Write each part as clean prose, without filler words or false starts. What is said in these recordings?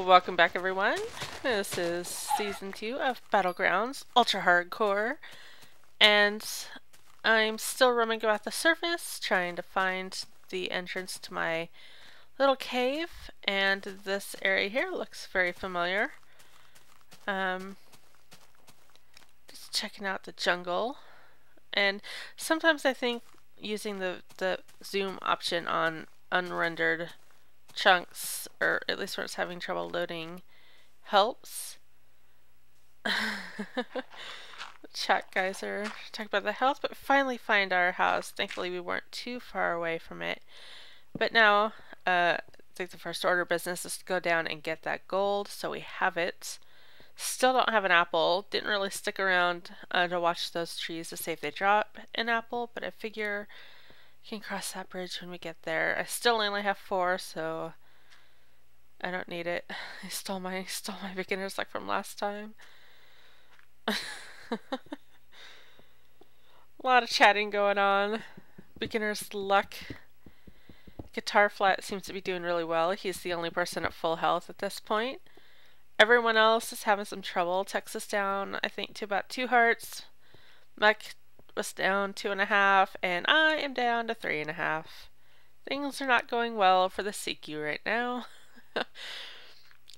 Welcome back, everyone. This is Season 2 of Battlegrounds, Ultra Hardcore, and I'm still roaming about the surface, trying to find the entrance to my little cave, and this area here looks very familiar. Just checking out the jungle, and sometimes I think using the zoom option on unrendered chunks, or at least when it's having trouble loading, helps. The chat guys are talking about the health, but finally find our house. Thankfully we weren't too far away from it. But now, I think the first order of business is to go down and get that gold, so we have it. Still don't have an apple. Didn't really stick around to watch those trees to see if they drop an apple, but I figure we can cross that bridge when we get there. I still only have 4, so I don't need it. I stole my beginner's luck from last time. A lot of chatting going on. Beginner's luck. Guitar Flat seems to be doing really well. He's the only person at full health at this point. Everyone else is having some trouble. Tex is down, I think, to about 2 hearts. Mech was down 2.5, and I am down to 3.5. Things are not going well for the CQ right now.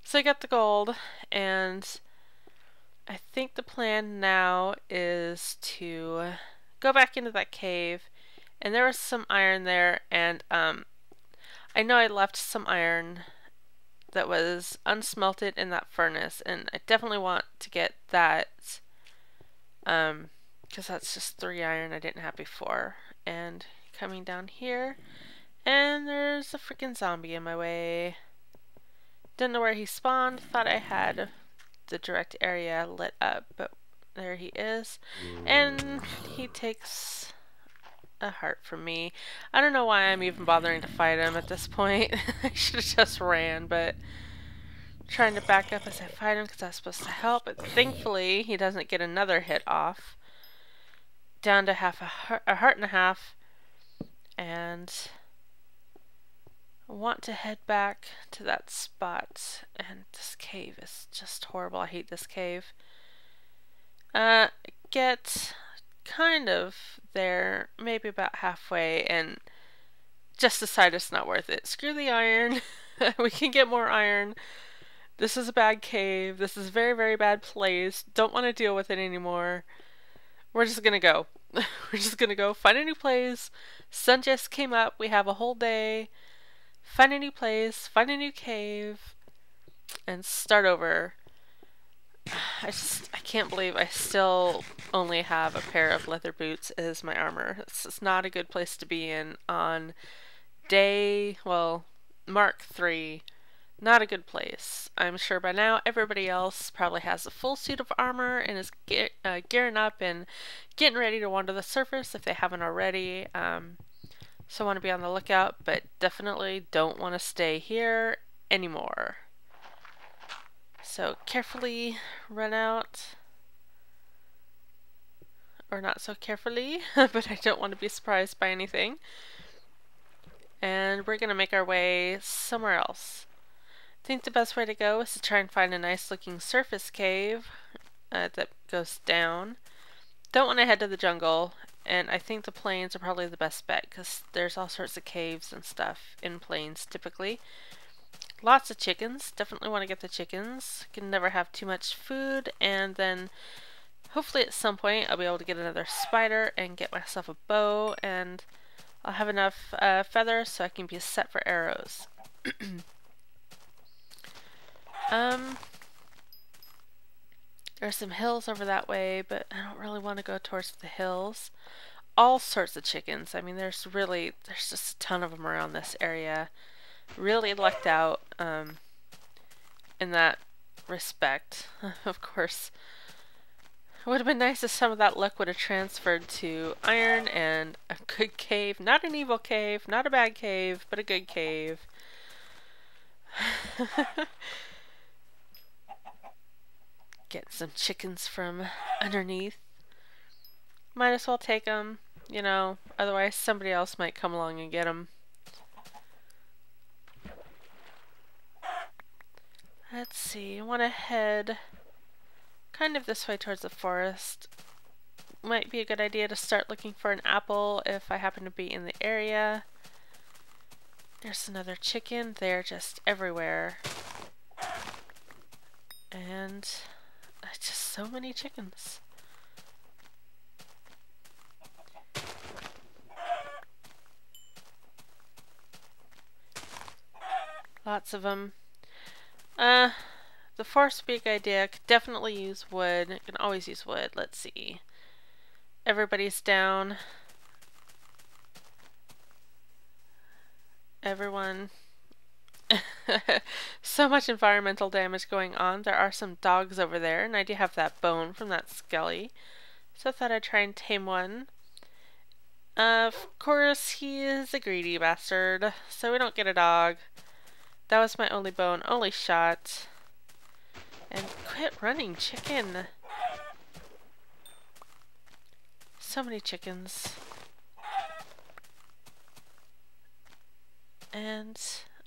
So I got the gold, and I think the plan now is to go back into that cave, and there was some iron there, and I know I left some iron that was unsmelted in that furnace, and I definitely want to get that, because that's just 3 iron I didn't have before. And coming down here, and there's a freaking zombie in my way. Didn't know where he spawned, thought I had the direct area lit up, but there he is. And he takes a heart from me. I don't know why I'm even bothering to fight him at this point. I should have just ran, but I'm trying to back up as I fight him because that's supposed to help. But thankfully, he doesn't get another hit off. Down to a heart and a half. And I want to head back to that spot, and this cave is just horrible. I hate this cave. Get kind of there, maybe about halfway, and just decide it's not worth it. Screw the iron. We can get more iron. This is a bad cave. This is a very, very bad place. Don't want to deal with it anymore. We're just gonna go. We're just gonna go find a new place. Sun just came up. We have a whole day. Find a new place, find a new cave, and start over. I can't believe I still only have a pair of leather boots as my armor. It's not a good place to be in on day, well, Mark 3. Not a good place. I'm sure by now everybody else probably has a full suit of armor and is gearing up and getting ready to wander the surface if they haven't already. So I want to be on the lookout, but definitely don't want to stay here anymore. So carefully run out, or not so carefully, but I don't want to be surprised by anything. And we're going to make our way somewhere else. I think the best way to go is to try and find a nice looking surface cave that goes down. Don't want to head to the jungle. And I think the plains are probably the best bet because there's all sorts of caves and stuff in plains typically. Lots of chickens. Definitely want to get the chickens. Can never have too much food. And then hopefully at some point I'll be able to get another spider and get myself a bow. And I'll have enough feathers so I can be set for arrows. There's some hills over that way, but I don't really want to go towards the hills. All sorts of chickens. I mean, there's just a ton of them around this area. Really lucked out in that respect. Of course, it would have been nice if some of that luck would have transferred to iron and a good cave. Not an evil cave, not a bad cave, but a good cave. Get some chickens from underneath. Might as well take them, you know, otherwise somebody else might come along and get them. Let's see, I want to head kind of this way towards the forest. Might be a good idea to start looking for an apple if I happen to be in the area. There's another chicken. They're just everywhere. And just so many chickens. Lots of them. The forest would be a good idea. Could definitely use wood. Can always use wood. Let's see. Everybody's down. Everyone. So much environmental damage going on. There are some dogs over there, and I do have that bone from that skelly. So I thought I'd try and tame one. Of course, he is a greedy bastard, so we don't get a dog. That was my only bone, only shot. And quit running, chicken. So many chickens. And,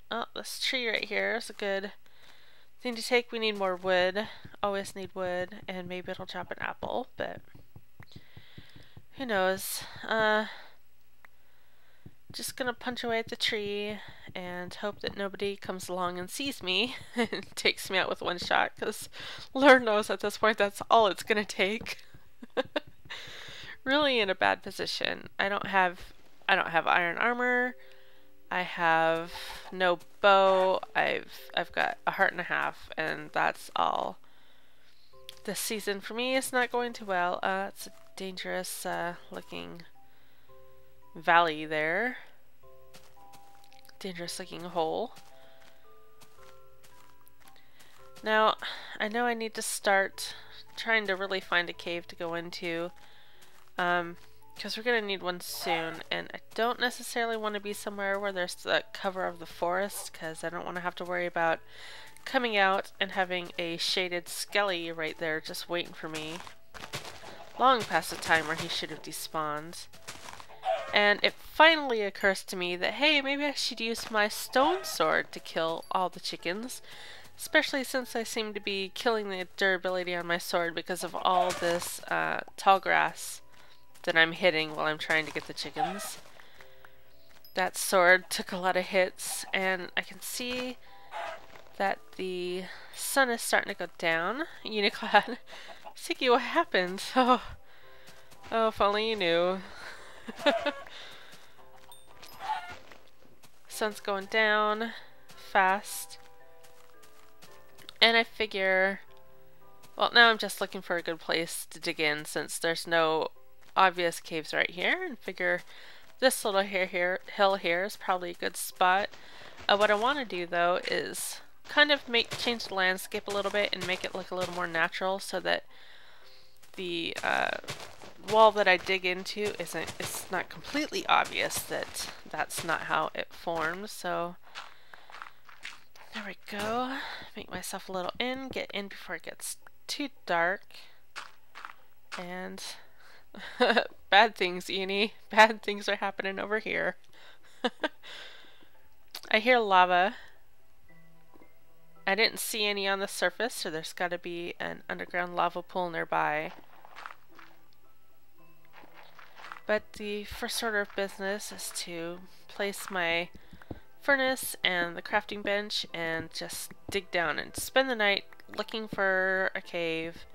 oh, this tree right here is a good thing to take. We need more wood. Always need wood, and maybe it'll drop an apple, but who knows. Just gonna punch away at the tree and hope that nobody comes along and sees me and takes me out with one shot, because Lord knows at this point that's all it's gonna take. Really in a bad position. I don't have iron armor. I have no bow. I've got a heart and a half, and that's all. This season for me is not going too well. It's a dangerous looking valley there. Dangerous looking hole. Now, I know I need to start trying to really find a cave to go into, because we're going to need one soon, and I don't necessarily want to be somewhere where there's the cover of the forest, because I don't want to have to worry about coming out and having a shaded skelly right there just waiting for me. Long past the time where he should have despawned. And it finally occurs to me that, hey, maybe I should use my stone sword to kill all the chickens. Especially since I seem to be killing the durability on my sword because of all this tall grass that I'm hitting while I'm trying to get the chickens. That sword took a lot of hits, and I can see that the sun is starting to go down. Uniclad. Siki, what happened? Oh, if only you knew. Sun's going down fast. And I figure, well, now I'm just looking for a good place to dig in since there's no obvious caves right here, and figure this little hill here is probably a good spot. What I want to do though is kind of change the landscape a little bit and make it look a little more natural, so that the wall that I dig into it's not completely obvious that that's not how it forms. So there we go. Make myself a little inn, get in before it gets too dark. And bad things, Eni. Bad things are happening over here. I hear lava. I didn't see any on the surface, so there's got to be an underground lava pool nearby. But the first order of business is to place my furnace and the crafting bench and just dig down and spend the night looking for a cave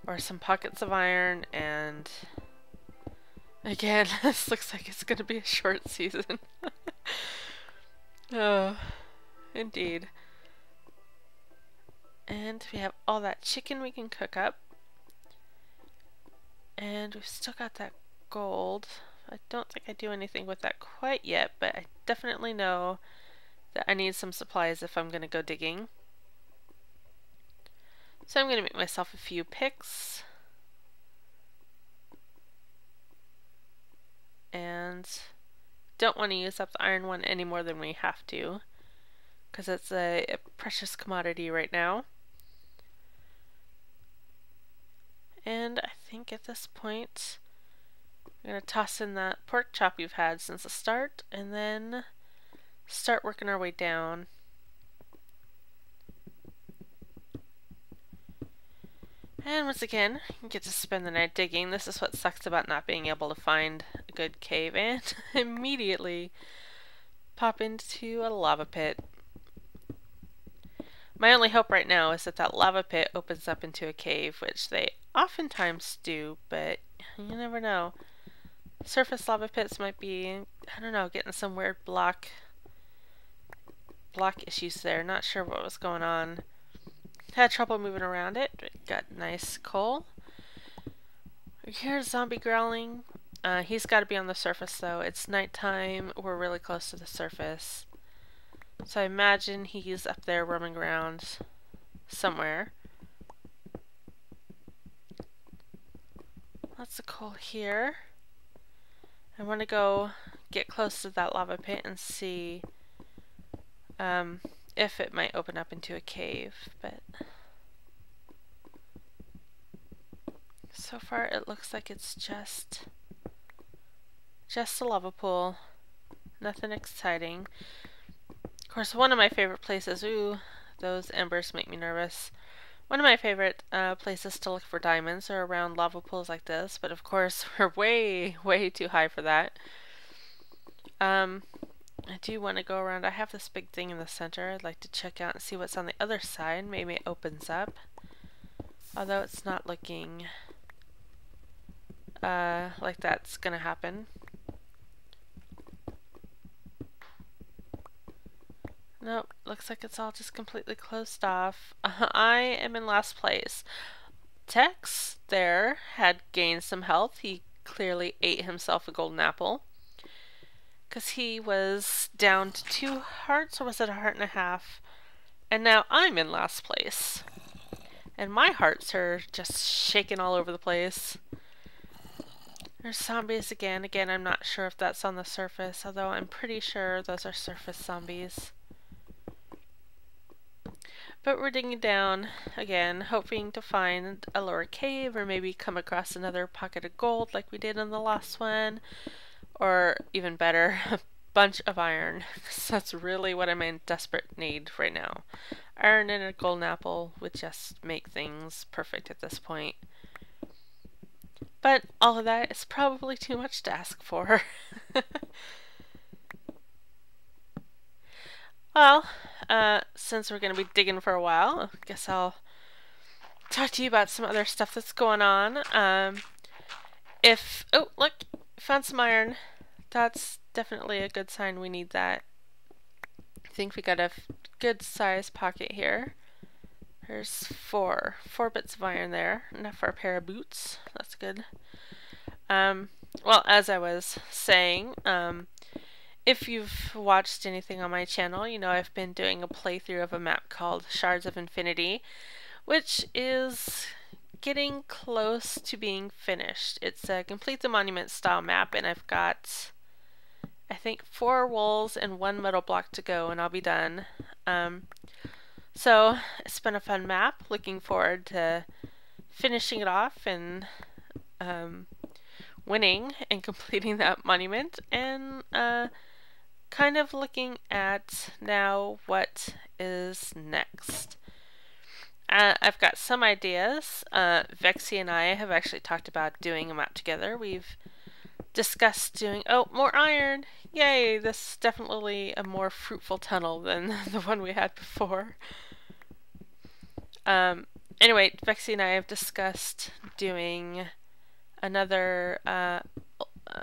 or some pockets of iron. And again, this looks like it's going to be a short season. Oh, indeed. And we have all that chicken we can cook up. And we've still got that gold. I don't think I do anything with that quite yet, but I definitely know that I need some supplies if I'm going to go digging. So I'm going to make myself a few picks. And don't want to use up the iron one any more than we have to, because it's a precious commodity right now. And I think at this point I'm going to toss in that pork chop we've had since the start, and then start working our way down. And once again, you get to spend the night digging. This is what sucks about not being able to find a good cave and immediately pop into a lava pit. My only hope right now is that that lava pit opens up into a cave, which they oftentimes do, but you never know. Surface lava pits might be, I don't know, getting some weird block issues there. Not sure what was going on. Had trouble moving around it. Got nice coal. Here's zombie growling. He's got to be on the surface though. It's nighttime. We're really close to the surface. So I imagine he's up there roaming around somewhere. Lots of coal here. I want to go get close to that lava pit and see if it might open up into a cave, but so far it looks like it's just a lava pool. Nothing exciting. Of course, one of my favorite places, ooh, those embers make me nervous. One of my favorite places to look for diamonds are around lava pools like this, but of course we're way, way too high for that. I do want to go around. I have this big thing in the center. I'd like to check out and see what's on the other side. Maybe it opens up. Although it's not looking like that's gonna happen. Nope, looks like it's all just completely closed off. I am in last place. Tex there had gained some health. He clearly ate himself a golden apple. Because he was down to 2 hearts, or was it 1.5 hearts? And now I'm in last place. And my hearts are just shaking all over the place. There's zombies again. Again, I'm not sure if that's on the surface, although I'm pretty sure those are surface zombies. But we're digging down again, hoping to find a lower cave or maybe come across another pocket of gold like we did in the last one. Or even better, a bunch of iron. That's really what I'm in desperate need right now. Iron and a golden apple would just make things perfect at this point. But all of that is probably too much to ask for. Well, since we're going to be digging for a while, I guess I'll talk to you about some other stuff that's going on. Oh, look, found some iron. That's definitely a good sign. We need that. I think we got a good size pocket here. There's 4 bits of iron there. Enough for a pair of boots. That's good. Well, as I was saying, if you've watched anything on my channel, you know I've been doing a playthrough of a map called Shards of Infinity, which is getting close to being finished. It's a complete the monument style map, and I've got, I think, 4 walls and 1 metal block to go, and I'll be done. So it's been a fun map. Looking forward to finishing it off and winning and completing that monument, and kind of looking at now what is next. I've got some ideas. Vexy and I have actually talked about doing a map together. We've discussed doing, oh, more iron! Yay! This is definitely a more fruitful tunnel than the one we had before. Anyway, Vexy and I have discussed doing another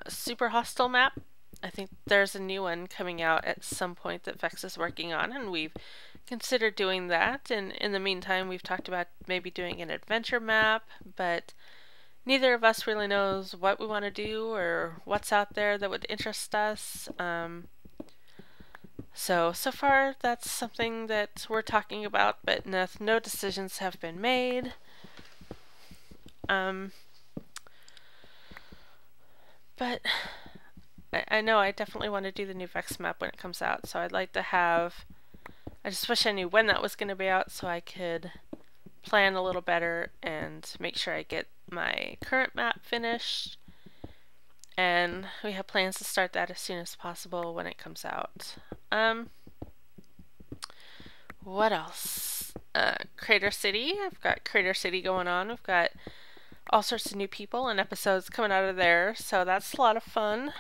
super hostile map. I think there's a new one coming out at some point that Vex is working on, and we've considered doing that. And in the meantime, we've talked about maybe doing an adventure map, but neither of us really knows what we want to do or what's out there that would interest us. So far that's something that we're talking about, but no decisions have been made. But I know I definitely want to do the new Vex map when it comes out, so I'd like to have, I just wish I knew when that was going to be out so I could plan a little better and make sure I get my current map finished. And we have plans to start that as soon as possible when it comes out. What else? Crater City. I've got Crater City going on. We've got all sorts of new people and episodes coming out of there, so that's a lot of fun.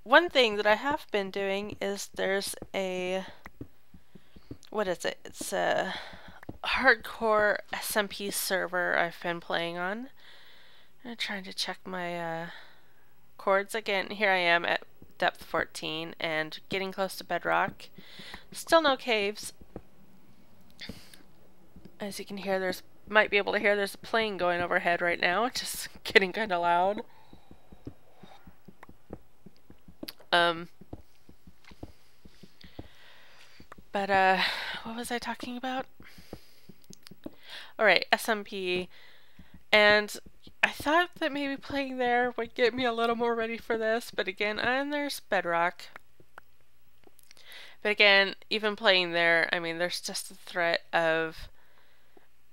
One thing that I have been doing is there's a, what is it? It's a hardcore SMP server I've been playing on. I'm trying to check my chords again. Here I am at depth 14 and getting close to bedrock. Still no caves. As you can hear, might be able to hear there's a plane going overhead right now, just getting kind of loud. But what was I talking about? Alright, SMP. And I thought that maybe playing there would get me a little more ready for this, but again, and there's bedrock. But again, even playing there, I mean, there's just the threat of,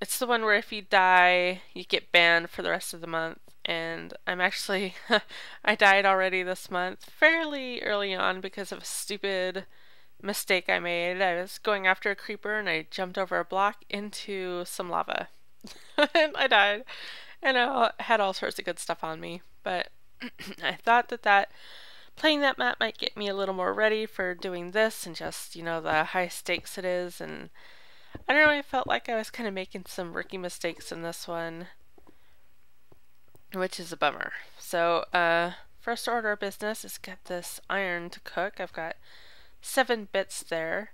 it's the one where if you die, you get banned for the rest of the month. And I'm actually, I died already this month, fairly early on because of a stupid mistake I made. I was going after a creeper and I jumped over a block into some lava. And I died. And I had all sorts of good stuff on me. But I thought that playing that map might get me a little more ready for doing this and just, you know, the high stakes it is. And I don't know, I felt like I was kind of making some rookie mistakes in this one, which is a bummer. So, first order of business is get this iron to cook. I've got 7 bits there,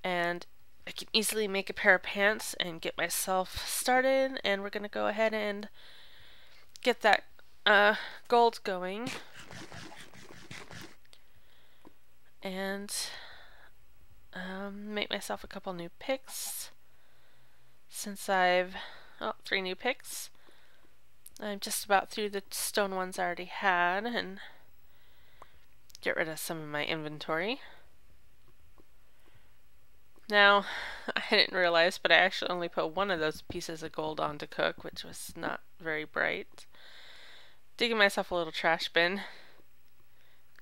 and I can easily make a pair of pants and get myself started, and we're going to go ahead and get that gold going. And make myself a couple new picks. Since I've 3 new picks. I'm just about through the stone ones I already had and get rid of some of my inventory. Now, I didn't realize, but I actually only put one of those pieces of gold on to cook, which was not very bright. Digging myself a little trash bin.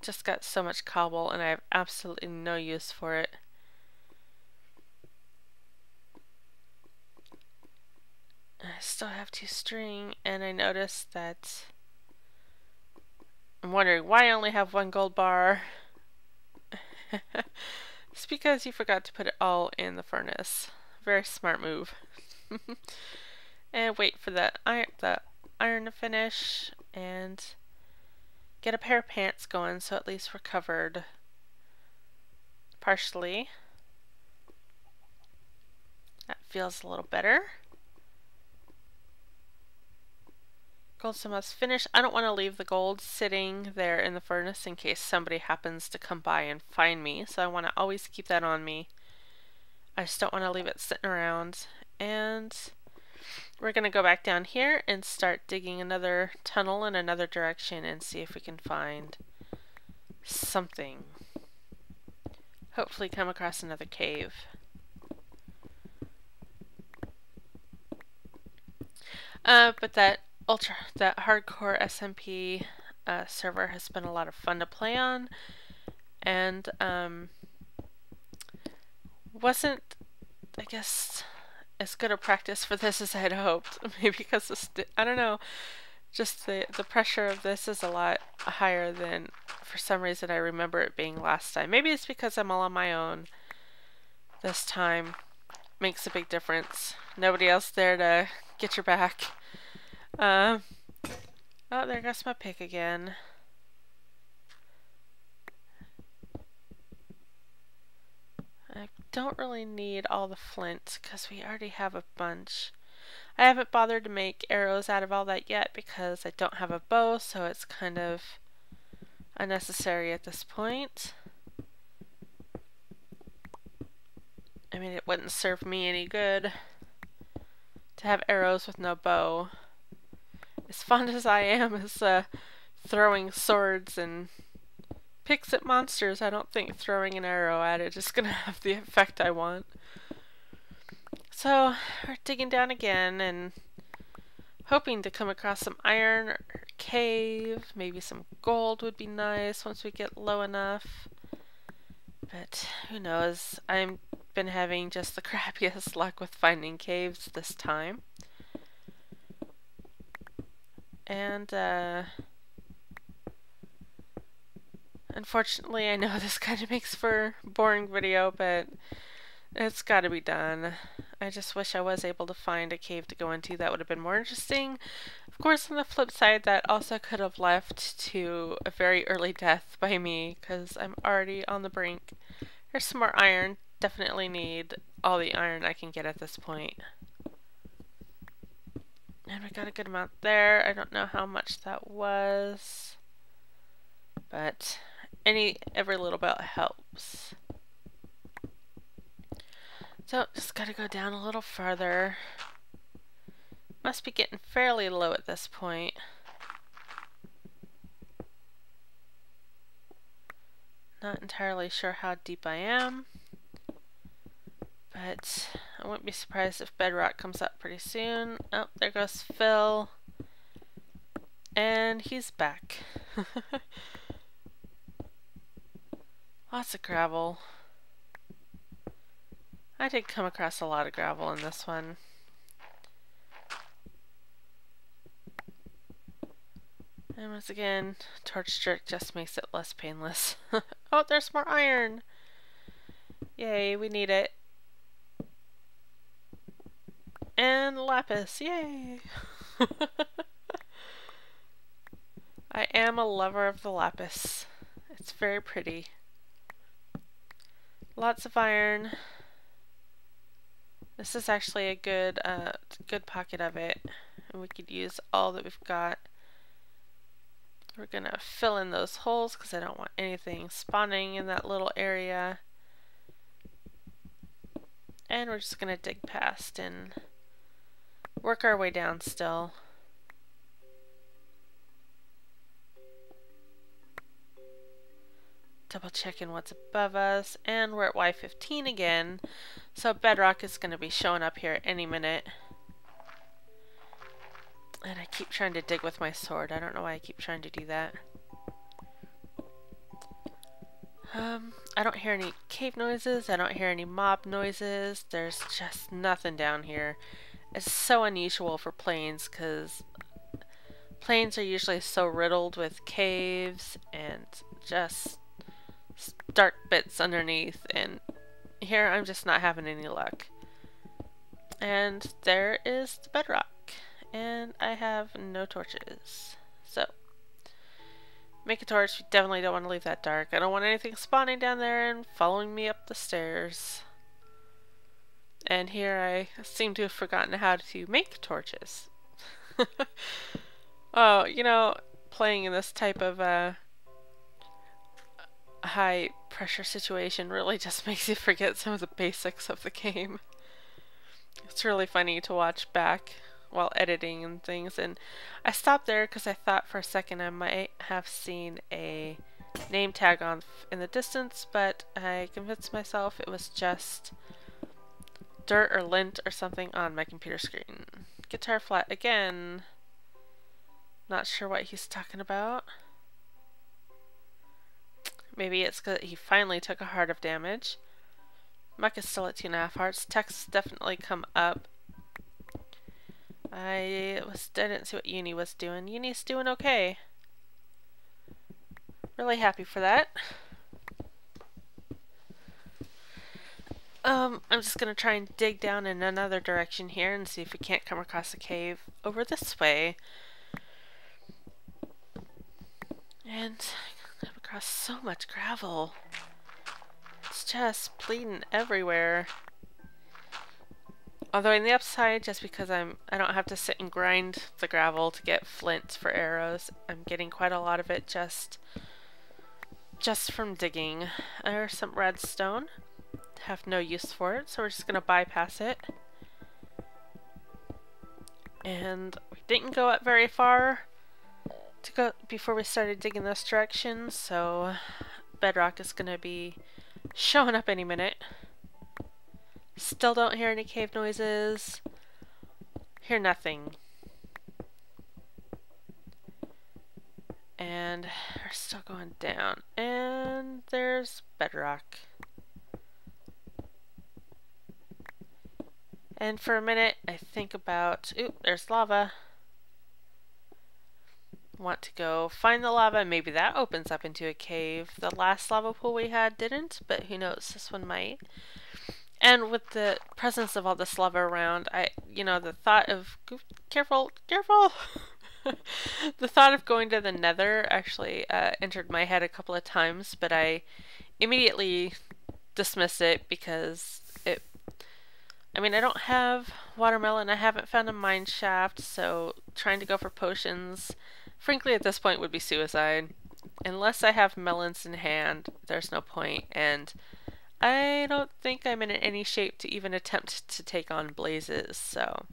Just got so much cobble and I have absolutely no use for it. I still have 2 string, and I noticed that I'm wondering why I only have 1 gold bar. It's because you forgot to put it all in the furnace. Very smart move. And wait for the iron to finish and get a pair of pants going so at least we're covered partially. That feels a little better. Goldstone must finish. I don't want to leave the gold sitting there in the furnace in case somebody happens to come by and find me, so I want to always keep that on me. I just don't want to leave it sitting around. And we're going to go back down here and start digging another tunnel in another direction and see if we can find something. Hopefully come across another cave. But that hardcore SMP server has been a lot of fun to play on, and wasn't, I guess, as good a practice for this as I had hoped. Maybe because I don't know, just the pressure of this is a lot higher than for some reason I remember it being last time. Maybe it's because I'm all on my own this time. Makes a big difference. Nobody else there to get your back. Oh, there goes my pick again. I don't really need all the flint because we already have a bunch. I haven't bothered to make arrows out of all that yet because I don't have a bow, so it's kind of unnecessary at this point. I mean, it wouldn't serve me any good to have arrows with no bow. As fond as I am as throwing swords and picks at monsters, I don't think throwing an arrow at it is going to have the effect I want. So, we're digging down again and hoping to come across some iron or cave. Maybe some gold would be nice once we get low enough. But who knows? I've been having just the crappiest luck with finding caves this time. And unfortunately, I know this kind of makes for a boring video, but it's got to be done. I just wish I was able to find a cave to go into that would have been more interesting. Of course, on the flip side, that also could have left to a very early death by me, because I'm already on the brink. There's some more iron. Definitely need all the iron I can get at this point. And we got a good amount there. I don't know how much that was, but every little bit helps. So just gotta go down a little farther. Must be getting fairly low at this point. Not entirely sure how deep I am, but I wouldn't be surprised if bedrock comes up pretty soon. Oh, there goes Phil. And he's back. Lots of gravel. I did come across a lot of gravel in this one. And once again, torch jerk just makes it less painless. Oh, there's more iron! Yay, we need it. And lapis, yay! I am a lover of the lapis. It's very pretty. Lots of iron. This is actually a good pocket of it, and we could use all that we've got. We're gonna fill in those holes because I don't want anything spawning in that little area. And we're just gonna dig past and work our way down still. Double checking what's above us, and we're at Y15 again, so bedrock is gonna be showing up here any minute. And I keep trying to dig with my sword. I don't know why I keep trying to do that. I don't hear any cave noises. I don't hear any mob noises. There's just nothing down here. It's so unusual for plains because plains are usually so riddled with caves and just dark bits underneath. And here I'm just not having any luck. And there is the bedrock. And I have no torches. So, make a torch. We definitely don't want to leave that dark. I don't want anything spawning down there and following me up the stairs. And here I seem to have forgotten how to make torches. Oh, you know, playing in this type of high pressure situation really just makes you forget some of the basics of the game. It's really funny to watch back while editing and things, and I stopped there because I thought for a second I might have seen a name tag on in the distance, but I convinced myself it was just dirt or lint or something on my computer screen. Guitar flat again. Not sure what he's talking about. Maybe it's because he finally took a heart of damage. Muck is still at 2.5 hearts. Text definitely come up. I didn't see what Uni was doing. Uni's doing okay. Really happy for that. I'm just gonna try and dig down in another direction here and see if we can't come across a cave over this way. And I come across so much gravel. It's just bleeding everywhere. Although in the upside, just because I don't have to sit and grind the gravel to get flint for arrows, I'm getting quite a lot of it just from digging. There's some redstone. Have no use for it, so we're just gonna bypass it. And we didn't go up very far before we started digging this direction, so bedrock is gonna be showing up any minute. Still don't hear any cave noises. Hear nothing. And we're still going down. And there's bedrock. And for a minute, I think about, ooh, there's lava. Want to go find the lava. Maybe that opens up into a cave. The last lava pool we had didn't, but who knows, this one might. And with the presence of all this lava around, the thought of, careful, the thought of going to the Nether actually entered my head a couple of times, but I immediately dismissed it because I don't have watermelon, I haven't found a mine shaft, so trying to go for potions, frankly at this point would be suicide. Unless I have melons in hand, there's no point, and I don't think I'm in any shape to even attempt to take on blazes, so...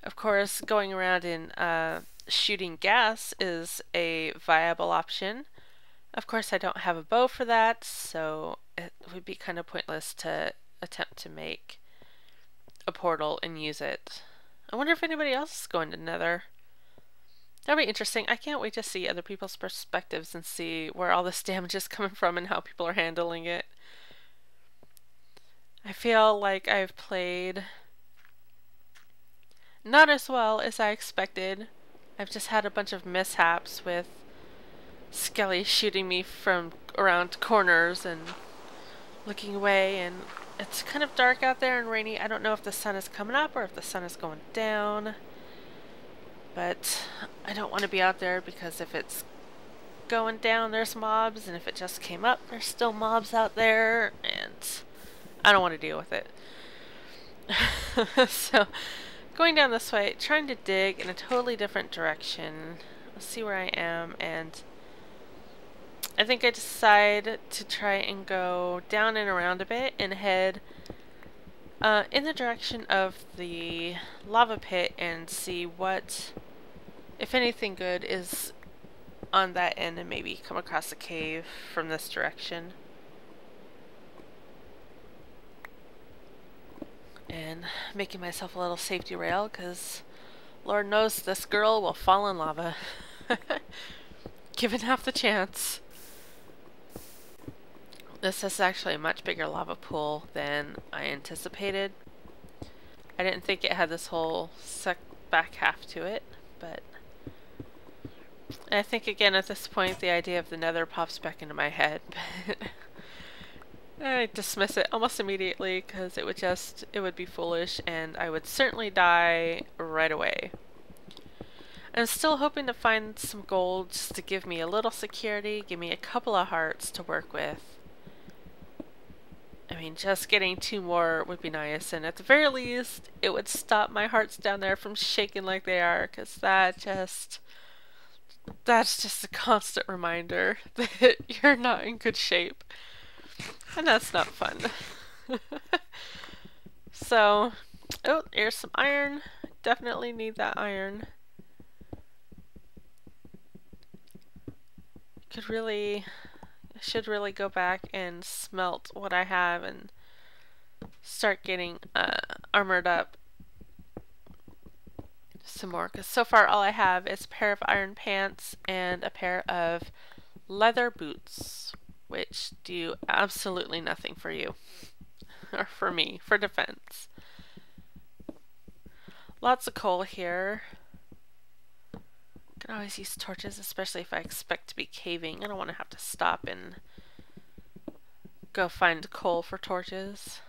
Of course, going around and shooting gas is a viable option. Of course, I don't have a bow for that, so it would be kind of pointless to attempt to make a portal and use it. I wonder if anybody else is going to Nether. That'll be interesting. I can't wait to see other people's perspectives and see where all this damage is coming from and how people are handling it. I feel like I've played not as well as I expected. I've just had a bunch of mishaps with Skelly shooting me from around corners and looking away, and it's kind of dark out there and rainy. I don't know if the sun is coming up or if the sun is going down, but I don't want to be out there because if it's going down there's mobs, and if it just came up there's still mobs out there, and I don't want to deal with it. So going down this way, trying to dig in a totally different direction. Let's see where I am, and I think I decide to try and go down and around a bit and head in the direction of the lava pit and see what, if anything good, is on that end, and maybe come across a cave from this direction. And making myself a little safety rail, because Lord knows this girl will fall in lava. Given half the chance. This is actually a much bigger lava pool than I anticipated. I didn't think it had this whole back half to it, but I think again at this point the idea of the Nether pops back into my head. I dismiss it almost immediately because it would be foolish and I would certainly die right away. I'm still hoping to find some gold just to give me a little security, give me a couple of hearts to work with. I mean, just getting 2 more would be nice, and at the very least it would stop my hearts down there from shaking like they are, because that's just a constant reminder that you're not in good shape. And that's not fun. So, oh, here's some iron. Definitely need that iron. Should really go back and smelt what I have and start getting armored up some more. Because so far all I have is a pair of iron pants and a pair of leather boots, which do absolutely nothing for you. Or for me, for defense. Lots of coal here. Can always use torches, especially if I expect to be caving. I don't want to have to stop and go find coal for torches.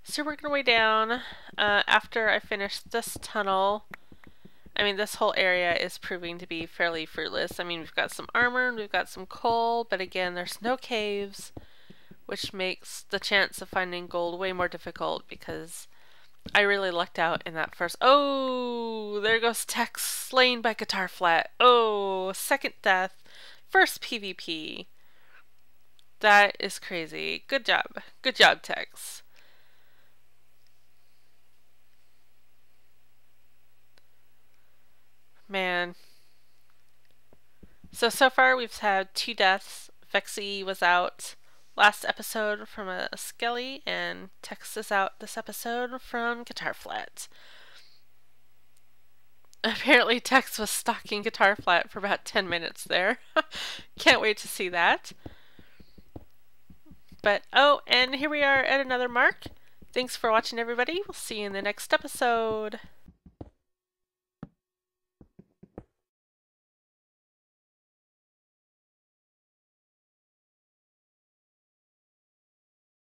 So we're working our way down. After I finish this tunnel, I mean, this whole area is proving to be fairly fruitless. I mean, we've got some armor and we've got some coal, but again, there's no caves, which makes the chance of finding gold way more difficult because I really lucked out in that first. Oh, there goes Tex, slain by guitar flat. Oh, second death, first PvP. That is crazy. Good job. Good job, Tex. Man. So far we've had 2 deaths. Vexy was out last episode from a Skelly, and Tex is out this episode from Guitar Flat. Apparently Tex was stalking Guitar Flat for about 10 minutes there. Can't wait to see that. But, oh, and here we are at another mark. Thanks for watching, everybody. We'll see you in the next episode.